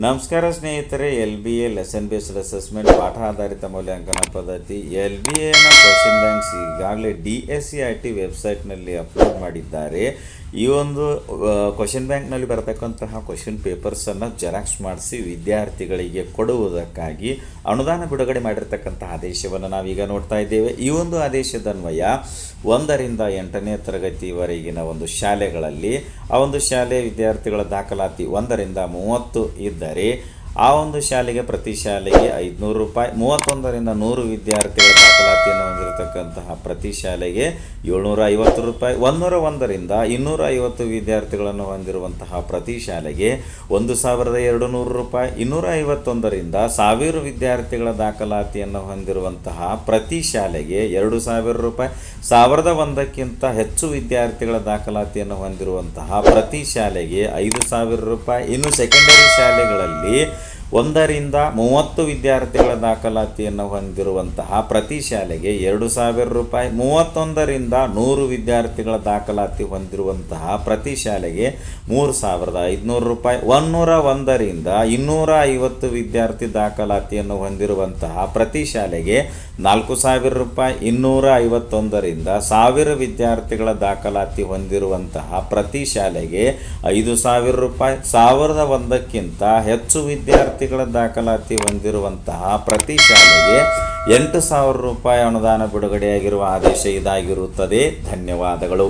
ನಮಸ್ಕಾರ ಸ್ನೇಹಿತರೆ, LBA lesson based assessment ಪಾಠ ಆಧಾರಿತ ಮೌಲ್ಯಾಂಕನ ಪದ್ಧತಿ LBAನ ಕ್ವಶನ್ ಬ್ಯಾಂಕ್ಸ್ ಈಗಾಗಲೇ DSCIT ವೆಬ್ಸೈಟ್ನಲ್ಲಿ ಅಪ್ಲೋಡ್ ಮಾಡಿದ್ದಾರೆ. ಈ ಒಂದು ಕ್ವಶನ್ ಬ್ಯಾಂಕ್ನಲ್ಲಿ ಬರತಕ್ಕಂತಹ ಕ್ವಶನ್ ಪೇಪರ್ಸನ್ನು ಜೆರಾಕ್ಸ್ ಮಾಡಿಸಿ ವಿದ್ಯಾರ್ಥಿಗಳಿಗೆ ಕೊಡುವುದಕ್ಕಾಗಿ ಅನುದಾನ ಬಿಡುಗಡೆ ಮಾಡಿರ್ತಕ್ಕಂತಹ ಆದೇಶವನ್ನು ನಾವೀಗ ನೋಡ್ತಾ ಇದ್ದೇವೆ. ಈ ಒಂದು ಆದೇಶದನ್ವಯ 1ರಿಂದ 8ನೇ ತರಗತಿವರೆಗಿನ ಒಂದು ಶಾಲೆಗಳಲ್ಲಿ ಆ ಒಂದು ಶಾಲೆ ವಿದ್ಯಾರ್ಥಿಗಳ ದಾಖಲಾತಿ 1ರಿಂದ 30 ಇದ್ದರೆ ಆ ಒಂದು ಶಾಲೆಗೆ ಪ್ರತಿ ಶಾಲೆಗೆ 500 ರೂಪಾಯಿ, 31ರಿಂದ 100 ವಿದ್ಯಾರ್ಥಿಗಳ ದಾಖಲಾತಿಯನ್ನು ಹೊಂದಿರತಕ್ಕಂತಹ ಪ್ರತಿ ಶಾಲೆಗೆ 750 ರೂಪಾಯಿ, 101ರಿಂದ 250 ವಿದ್ಯಾರ್ಥಿಗಳನ್ನು ಹೊಂದಿರುವಂತಹ ಪ್ರತಿ ಶಾಲೆಗೆ 1200 ರೂಪಾಯಿ, 251ರಿಂದ 1000 ವಿದ್ಯಾರ್ಥಿಗಳ ದಾಖಲಾತಿಯನ್ನು ಹೊಂದಿರುವಂತಹ ಪ್ರತಿ ಶಾಲೆಗೆ 2000 ರೂಪಾಯಿ, 1001ಕ್ಕಿಂತ ಹೆಚ್ಚು ವಿದ್ಯಾರ್ಥಿಗಳ ದಾಖಲಾತಿಯನ್ನು ಹೊಂದಿರುವಂತಹ ಪ್ರತಿ ಶಾಲೆಗೆ 5000 ರೂಪಾಯಿ. ಇನ್ನು ಸೆಕೆಂಡರಿ ಶಾಲೆಗಳಲ್ಲಿ 1ರಿಂದ 30 ವಿದ್ಯಾರ್ಥಿಗಳ ದಾಖಲಾತಿಯನ್ನು ಹೊಂದಿರುವಂತಹ ಪ್ರತಿ ಶಾಲೆಗೆ 2000 ರೂಪಾಯಿ, 31ರಿಂದ 100 ವಿದ್ಯಾರ್ಥಿಗಳ ದಾಖಲಾತಿ ಹೊಂದಿರುವಂತಹ ಪ್ರತಿ ಶಾಲೆಗೆ 3500 ರೂಪಾಯಿ, 101ರಿಂದ 250 ವಿದ್ಯಾರ್ಥಿ ದಾಖಲಾತಿಯನ್ನು ಹೊಂದಿರುವಂತಹ ಪ್ರತಿ ಶಾಲೆಗೆ 4000 ರೂಪಾಯಿ, 251ರಿಂದ 1000 ವಿದ್ಯಾರ್ಥಿಗಳ ದಾಖಲಾತಿ ಹೊಂದಿರುವಂತಹ ಪ್ರತಿ ಶಾಲೆಗೆ 5000 ರೂಪಾಯಿ, 1001ಕ್ಕಿಂತ ಹೆಚ್ಚು ವಿದ್ಯಾರ್ಥಿಗಳ ದಾಖಲಾತಿ ಹೊಂದಿರುವಂತಹ ಪ್ರತಿ ಶಾಲೆಗೆ 8000 ರೂಪಾಯಿ ಅನುದಾನ ಬಿಡುಗಡೆಯಾಗಿರುವ ಆದೇಶ ಇದಾಗಿರುತ್ತದೆ. ಧನ್ಯವಾದಗಳು.